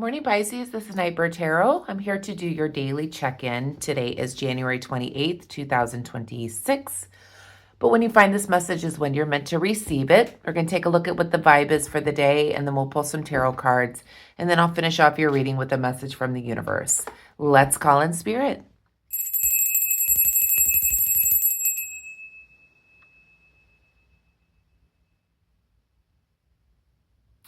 morning, Pisces. This is Nightbird Tarot. I'm here to do your daily check-in. Today is January 28th, 2026. But when you find this message is when you're meant to receive it. We're going to take a look at what the vibe is for the day, and then we'll pull some tarot cards. And then I'll finish off your reading with a message from the universe. Let's call in spirit.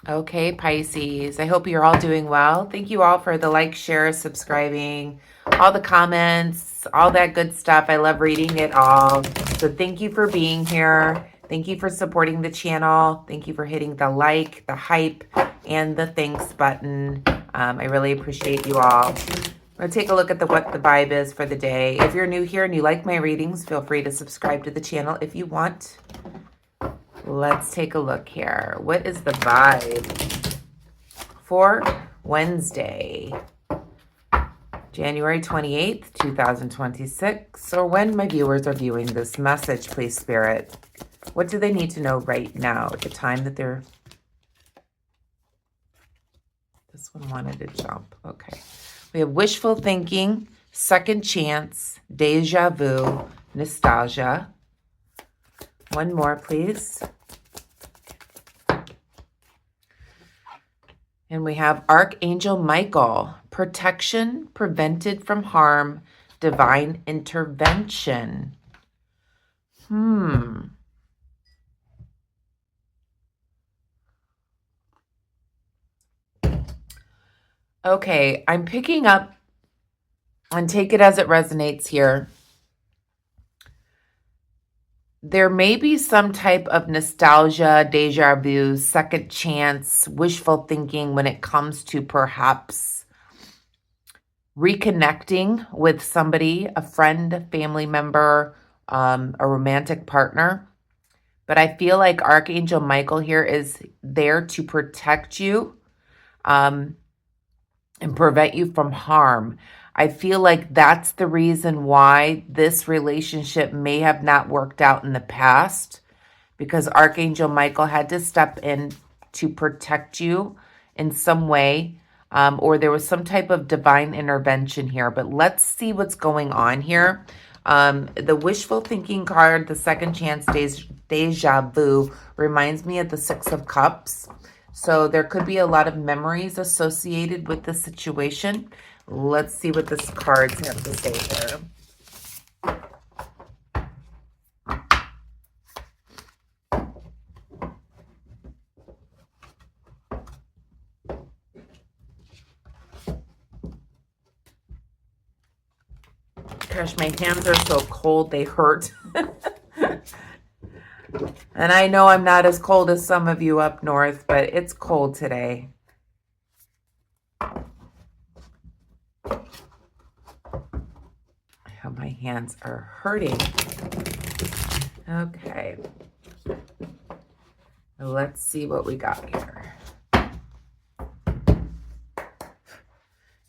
Okay, Pisces, I hope you're all doing well. Thank you all for the like, share, subscribing, all the comments, all that good stuff. I love reading it all. So thank you for being here. Thank you for supporting the channel. Thank you for hitting the like, the hype, and the thanks button. I really appreciate you all. I'm going to take a look at what the vibe is for the day. If you're new here and you like my readings, feel free to subscribe to the channel if you want. Let's take a look here. What is the vibe for Wednesday, January 28th, 2026, or when my viewers are viewing this message, please, Spirit? What do they need to know right now at the time that they're... This one wanted to jump. Okay. We have wishful thinking, second chance, deja vu, nostalgia. One more, please. And we have Archangel Michael, protection, prevented from harm, divine intervention. Okay, I'm picking up, and take it as it resonates here. There may be some type of nostalgia, deja vu, second chance, wishful thinking when it comes to perhaps reconnecting with somebody, a friend, a family member, a romantic partner. But I feel like Archangel Michael here is there to protect you and prevent you from harm. I feel like that's the reason why this relationship may have not worked out in the past, because Archangel Michael had to step in to protect you in some way, or there was some type of divine intervention here. But let's see what's going on here. The wishful thinking card, the second chance, deja vu, reminds me of the Six of Cups. So there could be a lot of memories associated with the situation. Let's see what this cards have to say here. Gosh, my hands are so cold, they hurt. And I know I'm not as cold as some of you up north, but it's cold today. My hands are hurting. Okay. Let's see what we got here.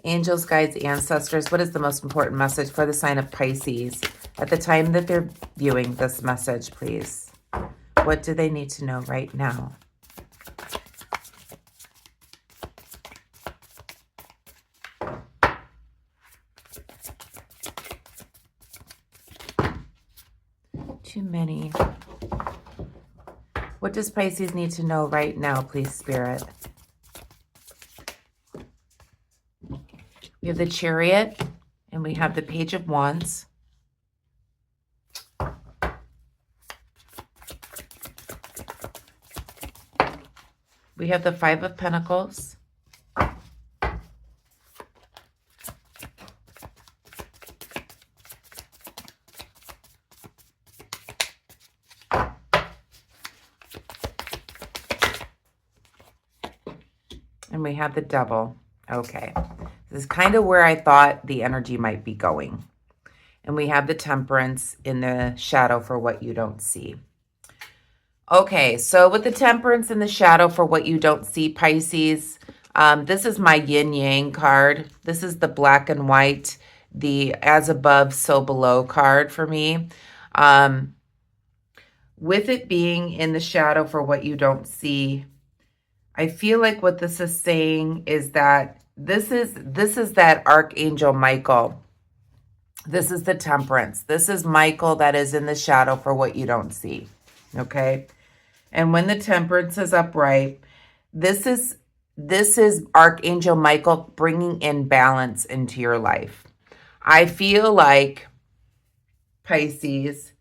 Angels, guides, ancestors, what is the most important message for the sign of Pisces at the time that they're viewing this message, please? What do they need to know right now? Too many. What does Pisces need to know right now, please, Spirit? We have the Chariot, and we have the Page of Wands. We have the Five of Pentacles. And we have the Devil. Okay. This is kind of where I thought the energy might be going. And we have the Temperance in the shadow for what you don't see. Okay, so with the Temperance in the shadow for what you don't see, Pisces, this is my yin-yang card. This is the black and white, the as above, so below card for me. With it being in the shadow for what you don't see, I feel like what this is saying is that This is that Archangel Michael. This is the Temperance. This is Michael that is in the shadow for what you don't see. Okay? And when the Temperance is upright, this is Archangel Michael bringing in balance into your life. I feel like, Pisces,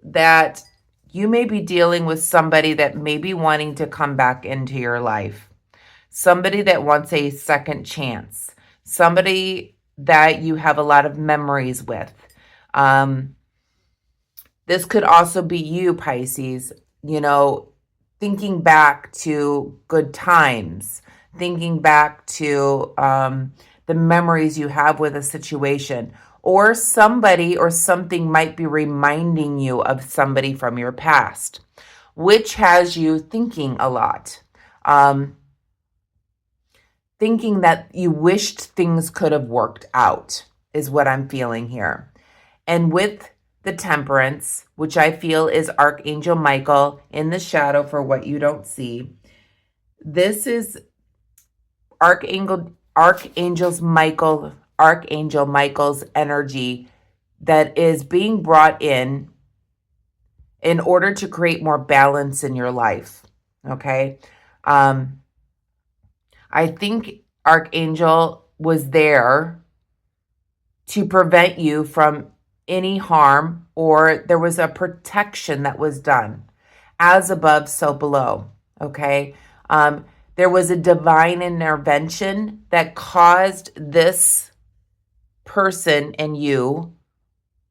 that you may be dealing with somebody that may be wanting to come back into your life. Somebody that wants a second chance. Somebody that you have a lot of memories with. This could also be you, Pisces, thinking back to good times, thinking back to the memories you have with a situation, or somebody or something might be reminding you of somebody from your past, which has you thinking a lot, thinking that you wished things could have worked out is what I'm feeling here. And with the Temperance, which I feel is Archangel Michael in the shadow for what you don't see. This is Archangel Michael's energy that is being brought in order to create more balance in your life. Okay? I think Archangel was there to prevent you from any harm, or there was a protection that was done. As above, so below. Okay? There was a divine intervention that caused this person and you,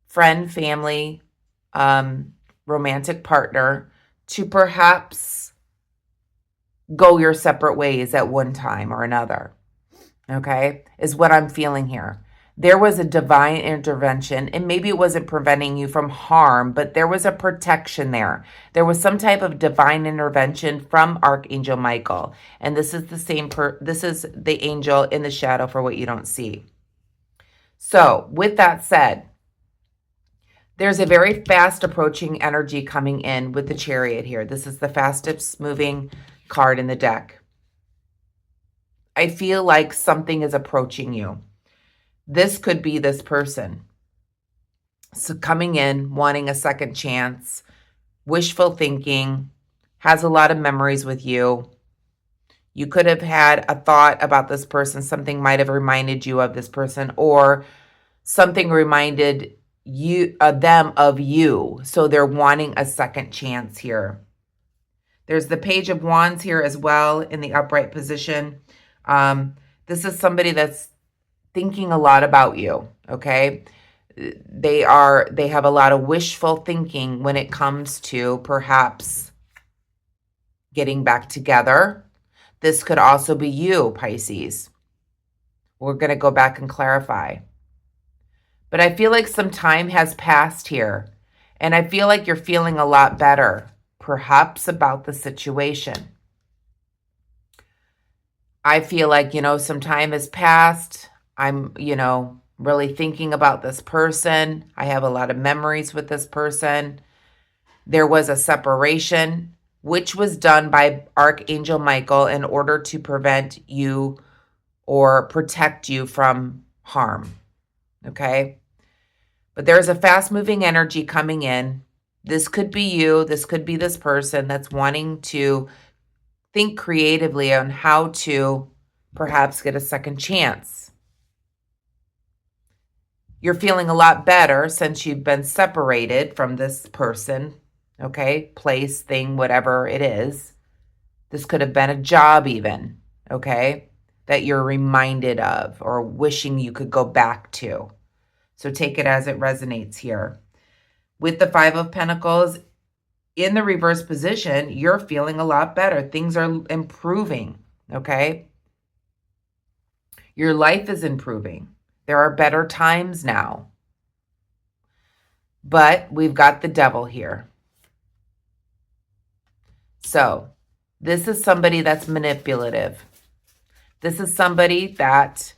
friend, family, romantic partner, to perhaps go your separate ways at one time or another. Okay? Is what I'm feeling here. There was a divine intervention, and maybe it wasn't preventing you from harm, but there was a protection there. There was some type of divine intervention from Archangel Michael, and this is this is the angel in the shadow for what you don't see. So, with that said, there's a very fast approaching energy coming in with the Chariot here. This is the fastest moving card in the deck. I feel like something is approaching you. This could be this person. So coming in, wanting a second chance, wishful thinking, has a lot of memories with you. You could have had a thought about this person. Something might have reminded you of this person, or something reminded them of you. So they're wanting a second chance here. There's the Page of Wands here as well in the upright position. This is somebody that's thinking a lot about you, okay? They have a lot of wishful thinking when it comes to perhaps getting back together. This could also be you, Pisces. We're going to go back and clarify. But I feel like some time has passed here, and I feel like you're feeling a lot better, perhaps about the situation. I feel like, some time has passed. I'm, really thinking about this person. I have a lot of memories with this person. There was a separation, which was done by Archangel Michael in order to prevent you or protect you from harm. Okay? But there's a fast-moving energy coming in. This could be you. This could be this person that's wanting to think creatively on how to perhaps get a second chance. You're feeling a lot better since you've been separated from this person, okay? Place, thing, whatever it is. This could have been a job even, okay? That you're reminded of or wishing you could go back to. So take it as it resonates here. With the Five of Pentacles in the reverse position, you're feeling a lot better. Things are improving, okay? Your life is improving. There are better times now. But we've got the Devil here. So this is somebody that's manipulative. This is somebody that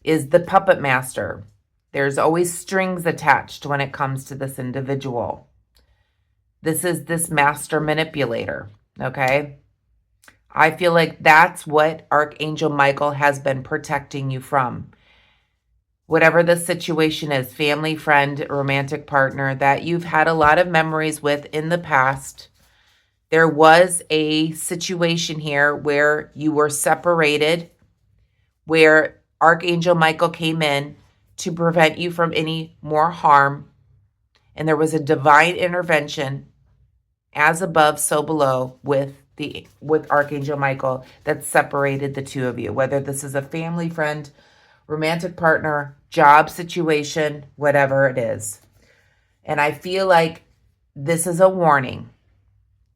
is the puppet master. There's always strings attached when it comes to this individual. This is this master manipulator, okay? I feel like that's what Archangel Michael has been protecting you from. Whatever the situation is, family, friend, romantic partner that you've had a lot of memories with in the past. There was a situation here where you were separated, where Archangel Michael came in to prevent you from any more harm. And there was a divine intervention, as above, so below, with Archangel Michael that separated the two of you, whether this is a family, friend, romantic partner, job situation, whatever it is. And I feel like this is a warning.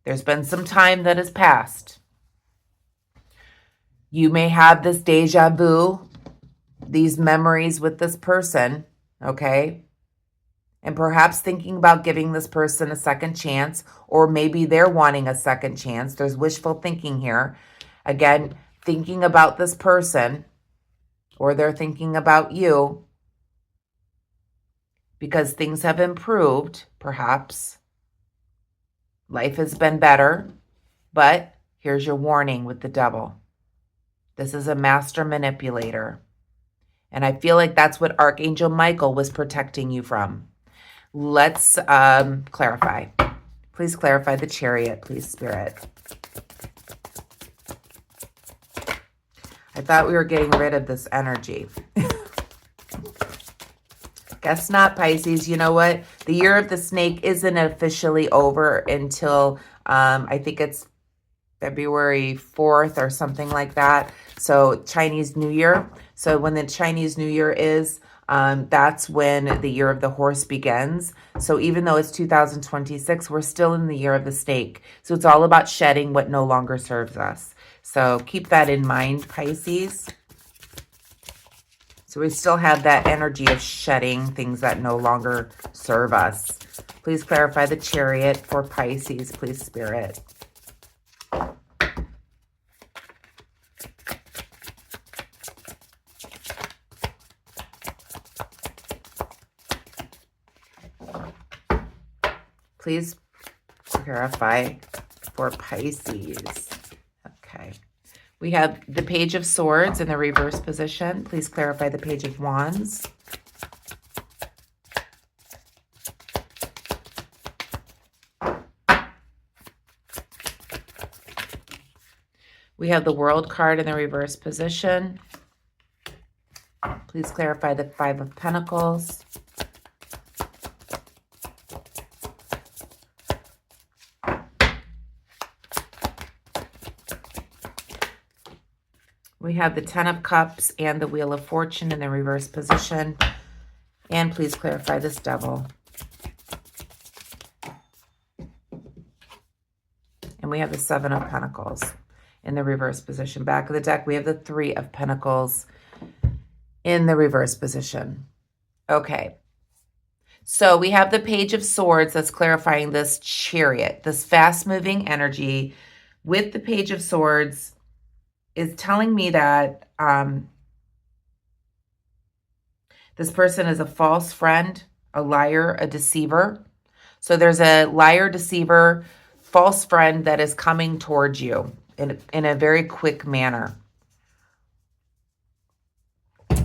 There's been some time that has passed. You may have this deja vu, these memories with this person, okay? And perhaps thinking about giving this person a second chance, or maybe they're wanting a second chance. There's wishful thinking here. Again, thinking about this person, or they're thinking about you because things have improved, perhaps. Life has been better, but here's your warning with the devil. This is a master manipulator. And I feel like that's what Archangel Michael was protecting you from. Let's clarify. Please clarify the Chariot, please, Spirit. I thought we were getting rid of this energy. Guess not, Pisces. You know what? The year of the snake isn't officially over until I think it's February 4th or something like that. So Chinese New Year. So when the Chinese New Year is, that's when the year of the horse begins. So even though it's 2026, we're still in the year of the snake. So it's all about shedding what no longer serves us. So keep that in mind, Pisces. So we still have that energy of shedding things that no longer serve us. Please clarify the Chariot for Pisces, please, Spirit. Please clarify for Pisces. Okay. We have the Page of Swords in the reverse position. Please clarify the Page of Wands. We have the World card in the reverse position. Please clarify the Five of Pentacles. We have the Ten of Cups and the Wheel of Fortune in the reverse position. And please clarify this Devil. And we have the Seven of Pentacles in the reverse position. Back of the deck, we have the Three of Pentacles in the reverse position. Okay. So we have the Page of Swords that's clarifying this Chariot, this fast-moving energy with the Page of Swords is telling me that this person is a false friend, a liar, a deceiver. So there's a liar, deceiver, false friend that is coming towards you in a very quick manner.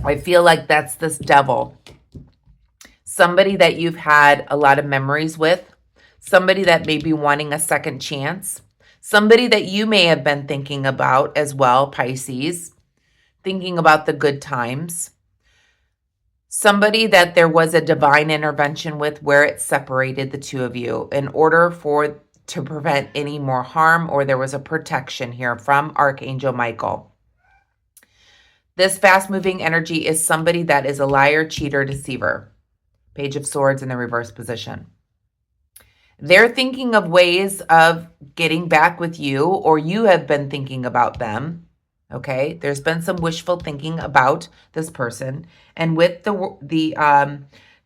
I feel like that's this Devil. Somebody that you've had a lot of memories with. Somebody that may be wanting a second chance. Somebody that you may have been thinking about as well, Pisces, thinking about the good times. Somebody that there was a divine intervention with where it separated the two of you in order to prevent any more harm, or there was a protection here from Archangel Michael. This fast-moving energy is somebody that is a liar, cheater, deceiver. Page of Swords in the reverse position. They're thinking of ways of getting back with you, or you have been thinking about them. Okay, there's been some wishful thinking about this person, and with the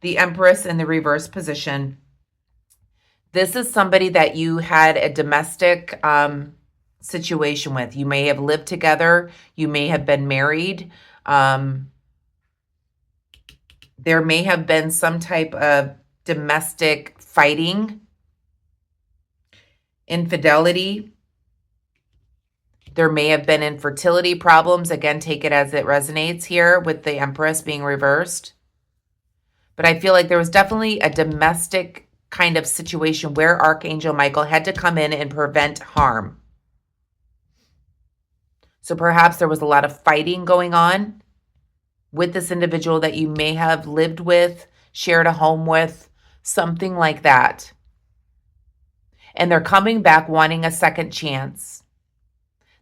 Empress in the reverse position, this is somebody that you had a domestic situation with. You may have lived together. You may have been married. There may have been some type of domestic fighting, infidelity. There may have been infertility problems. Again, take it as it resonates here with the Empress being reversed. But I feel like there was definitely a domestic kind of situation where Archangel Michael had to come in and prevent harm. So perhaps there was a lot of fighting going on with this individual that you may have lived with, shared a home with, something like that. And they're coming back wanting a second chance.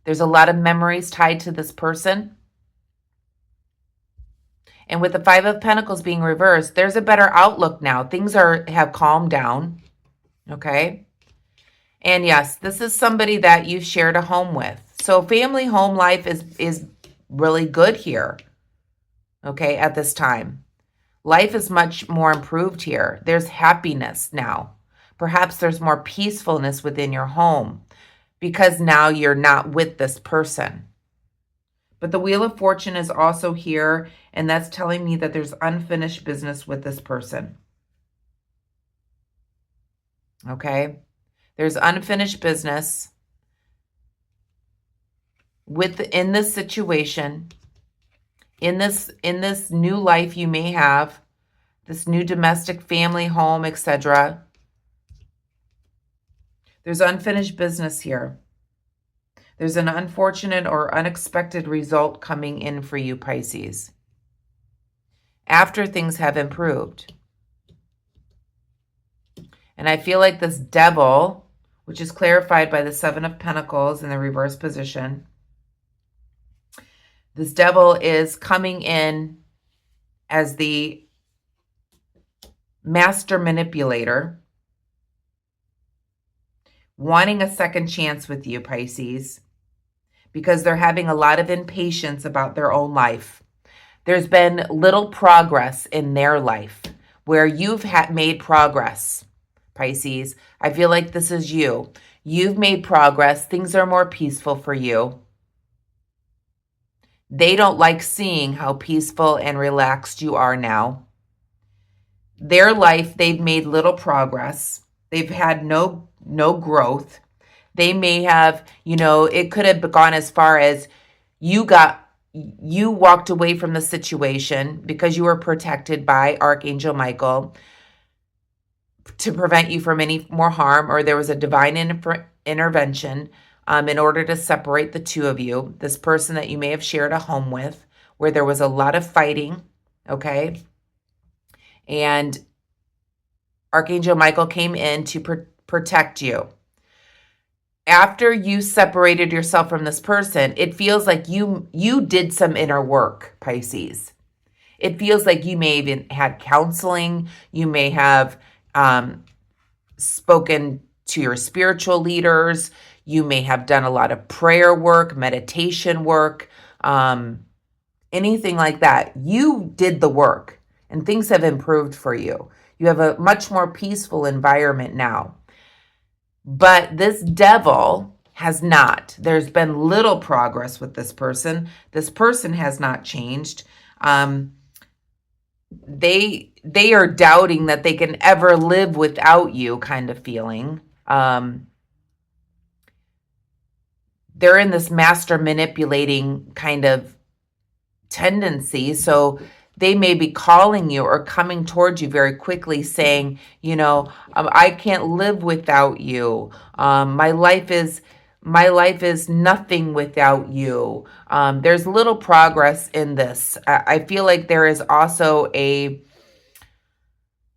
There's a lot of memories tied to this person. And with the Five of Pentacles being reversed, there's a better outlook now. Things have calmed down. Okay? And yes, this is somebody that you've shared a home with. So family home life is really good here. Okay, at this time. Life is much more improved here. There's happiness now. Perhaps there's more peacefulness within your home because now you're not with this person. But the Wheel of Fortune is also here, and that's telling me that there's unfinished business with this person. Okay? There's unfinished business in this situation, in this new life you may have, this new domestic family home, etc. There's unfinished business here. There's an unfortunate or unexpected result coming in for you, Pisces, after things have improved. And I feel like this Devil, which is clarified by the Seven of Pentacles in the reverse position, this Devil is coming in as the master manipulator, wanting a second chance with you, Pisces, because they're having a lot of impatience about their own life. There's been little progress in their life where you've made progress, Pisces. I feel like this is you. You've made progress. Things are more peaceful for you. They don't like seeing how peaceful and relaxed you are now. Their life, they've made little progress. They've had no growth. They may have, it could have gone as far as you walked away from the situation because you were protected by Archangel Michael to prevent you from any more harm, or there was a divine intervention in order to separate the two of you, this person that you may have shared a home with, where there was a lot of fighting, okay? And Archangel Michael came in to protect you. After you separated yourself from this person, it feels like you did some inner work, Pisces. It feels like you may have even had counseling. You may have spoken to your spiritual leaders. You may have done a lot of prayer work, meditation work, anything like that. You did the work and things have improved for you. You have a much more peaceful environment now. But this Devil has not. There's been little progress with this person. This person has not changed. They are doubting that they can ever live without you, kind of feeling. They're in this master manipulating kind of tendency. So they may be calling you or coming towards you very quickly saying, I can't live without you. My life is nothing without you. There's little progress in this. I feel like there is also a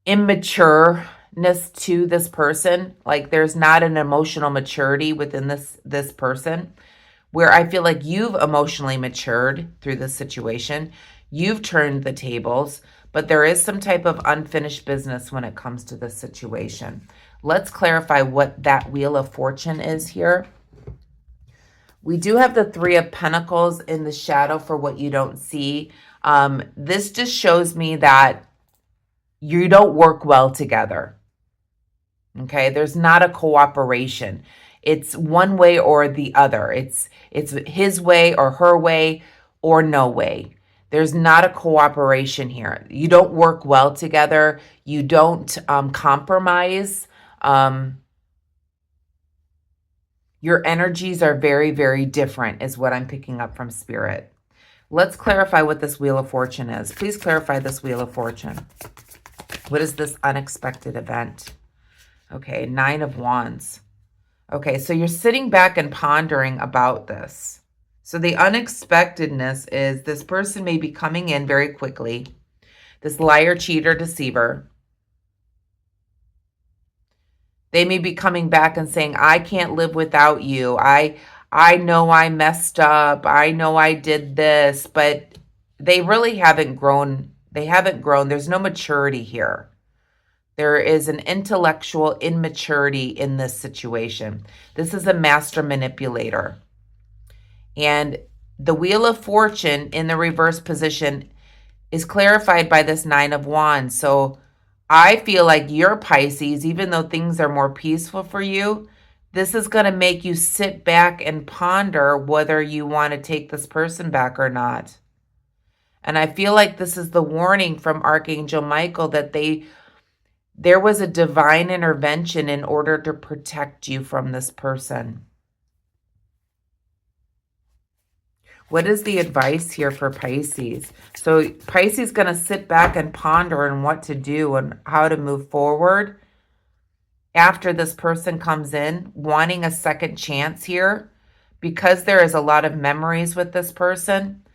immatureness to this person. Like there's not an emotional maturity within this person, where I feel like you've emotionally matured through this situation. You've turned the tables, but there is some type of unfinished business when it comes to this situation. Let's clarify what that Wheel of Fortune is here. We do have the Three of Pentacles in the shadow for what you don't see. This just shows me that you don't work well together. Okay, there's not a cooperation. It's one way or the other. It's his way or her way or no way. There's not a cooperation here. You don't work well together. You don't compromise. Your energies are very, very different is what I'm picking up from Spirit. Let's clarify what this Wheel of Fortune is. Please clarify this Wheel of Fortune. What is this unexpected event? Okay, 9 of Wands. Okay, so you're sitting back and pondering about this. So the unexpectedness is this person may be coming in very quickly. This liar, cheater, deceiver. They may be coming back and saying, I can't live without you. I know I messed up. I know I did this, but they really haven't grown. They haven't grown. There's no maturity here. There is an intellectual immaturity in this situation. This is a master manipulator. And the Wheel of Fortune in the reverse position is clarified by this 9 of Wands. So I feel like you're Pisces, even though things are more peaceful for you, this is going to make you sit back and ponder whether you want to take this person back or not. And I feel like this is the warning from Archangel Michael that there was a divine intervention in order to protect you from this person. What is the advice here for Pisces? So Pisces is going to sit back and ponder on what to do and how to move forward after this person comes in, wanting a second chance here because there is a lot of memories with this person.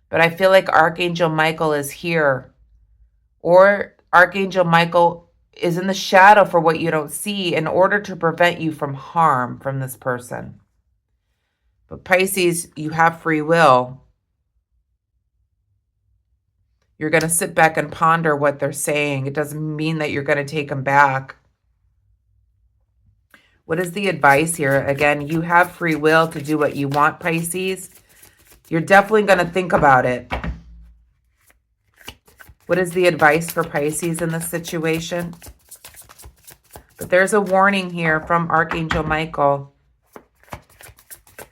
But I feel like Archangel Michael is here, or Archangel Michael is in the shadow for what you don't see in order to prevent you from harm from this person. But Pisces, you have free will. You're going to sit back and ponder what they're saying. It doesn't mean that you're going to take them back. What is the advice here? Again, you have free will to do what you want, Pisces. You're definitely going to think about it. What is the advice for Pisces in this situation? But there's a warning here from Archangel Michael.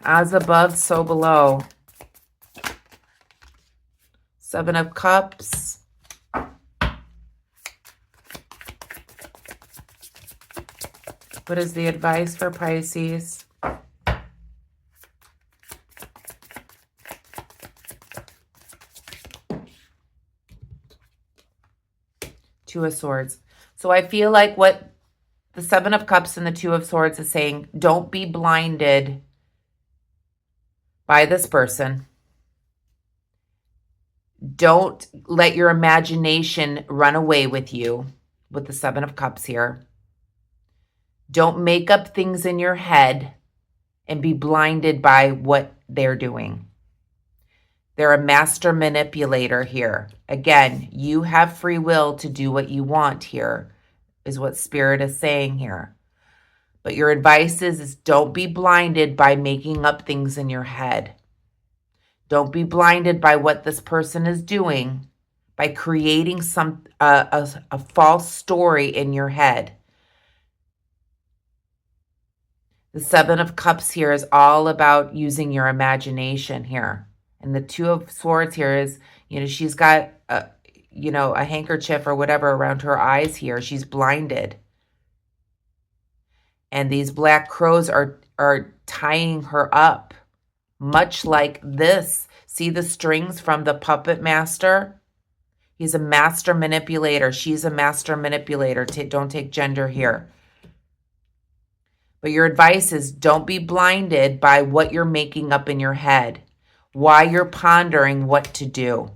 As above, so below. 7 of Cups. What is the advice for Pisces? 2 of Swords. So I feel like what the 7 of Cups and the 2 of Swords is saying, don't be blinded by this person. Don't let your imagination run away with you with the 7 of Cups here. Don't make up things in your head and be blinded by what they're doing. They're a master manipulator here. Again, you have free will to do what you want here, is what Spirit is saying here. But your advice is don't be blinded by making up things in your head. Don't be blinded by what this person is doing, by creating a false story in your head. The 7 of Cups here is all about using your imagination here. And the 2 of Swords here is, she's got, a handkerchief or whatever around her eyes here. She's blinded. And these black crows are tying her up, much like this. See the strings from the puppet master? He's a master manipulator. She's a master manipulator. Don't take gender here. But your advice is don't be blinded by what you're making up in your head, why you're pondering what to do.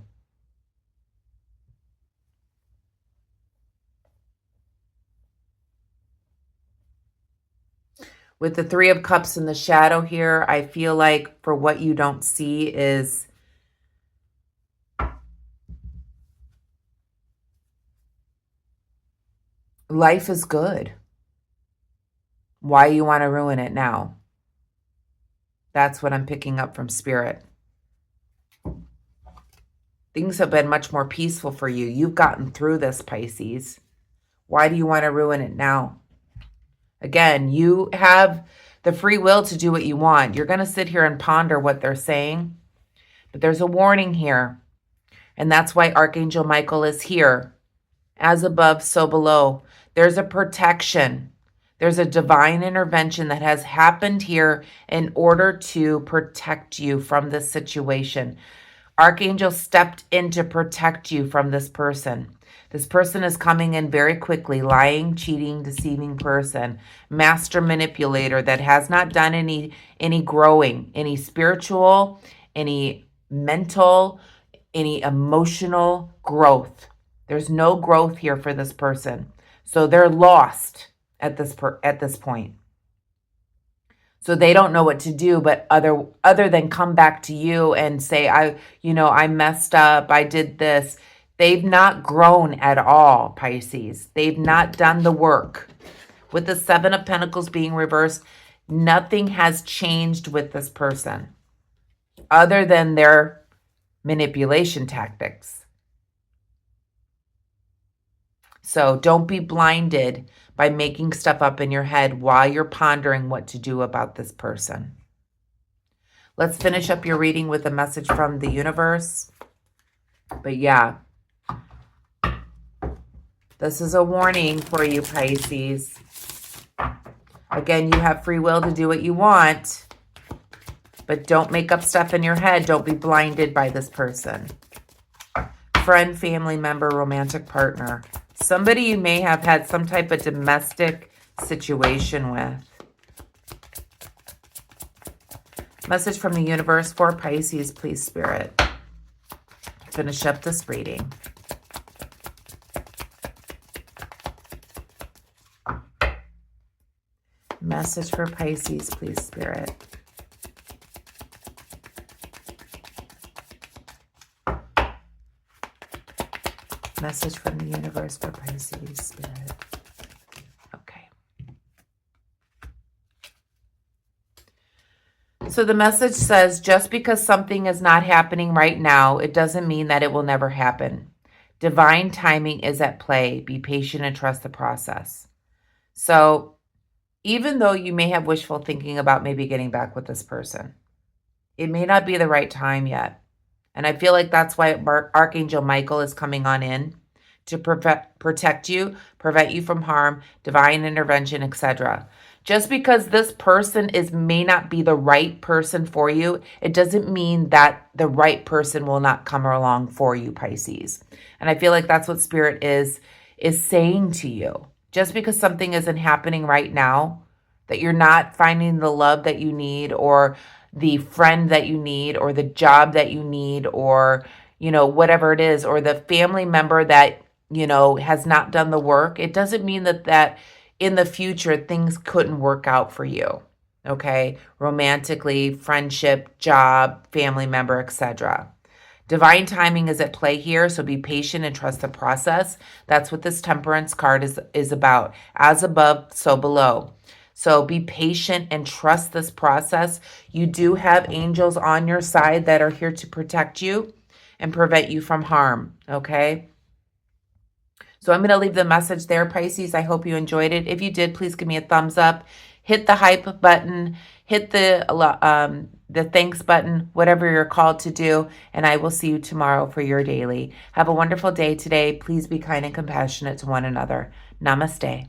With the 3 of Cups in the shadow here, I feel like for what you don't see is life is good. Why you want to ruin it now? That's what I'm picking up from Spirit. Things have been much more peaceful for you. You've gotten through this, Pisces. Why do you want to ruin it now? Again, you have the free will to do what you want. You're going to sit here and ponder what they're saying. But there's a warning here. And that's why Archangel Michael is here. As above, so below. There's a protection. There's a divine intervention that has happened here in order to protect you from this situation. Archangel stepped in to protect you from this person. This person is coming in very quickly, lying, cheating, deceiving person, master manipulator that has not done any growing, any spiritual, any mental, any emotional growth. There's no growth here for this person. So they're lost at this point. So they don't know what to do, but other than come back to you and say, I messed up, I did this. They've not grown at all, Pisces. They've not done the work. With the Seven of Pentacles being reversed, nothing has changed with this person other than their manipulation tactics. So don't be blinded by making stuff up in your head while you're pondering what to do about this person. Let's finish up your reading with a message from the universe. But yeah, this is a warning for you, Pisces. Again, you have free will to do what you want, but don't make up stuff in your head. Don't be blinded by this person. Friend, family member, romantic partner. Somebody you may have had some type of domestic situation with. Message from the universe for Pisces, please, Spirit. Finish up this reading. Message for Pisces, please, Spirit. Message from the universe for Pisces, Spirit. Okay. So the message says, just because something is not happening right now, it doesn't mean that it will never happen. Divine timing is at play. Be patient and trust the process. So even though you may have wishful thinking about maybe getting back with this person, it may not be the right time yet. And I feel like that's why Archangel Michael is coming on in to protect you, prevent you from harm, divine intervention, etc. Just because this person may not be the right person for you, it doesn't mean that the right person will not come along for you, Pisces. And I feel like that's what Spirit is saying to you. Just because something isn't happening right now, that you're not finding the love that you need, or the friend that you need, or the job that you need, or, whatever it is, or the family member that, has not done the work, it doesn't mean that in the future things couldn't work out for you. Okay? Romantically, friendship, job, family member, etc. Divine timing is at play here, so be patient and trust the process. That's what this Temperance card is about. As above, so below. So be patient and trust this process. You do have angels on your side that are here to protect you and prevent you from harm, okay? So I'm going to leave the message there, Pisces. I hope you enjoyed it. If you did, please give me a thumbs up. Hit the hype button. Hit the thanks button, whatever you're called to do. And I will see you tomorrow for your daily. Have a wonderful day today. Please be kind and compassionate to one another. Namaste.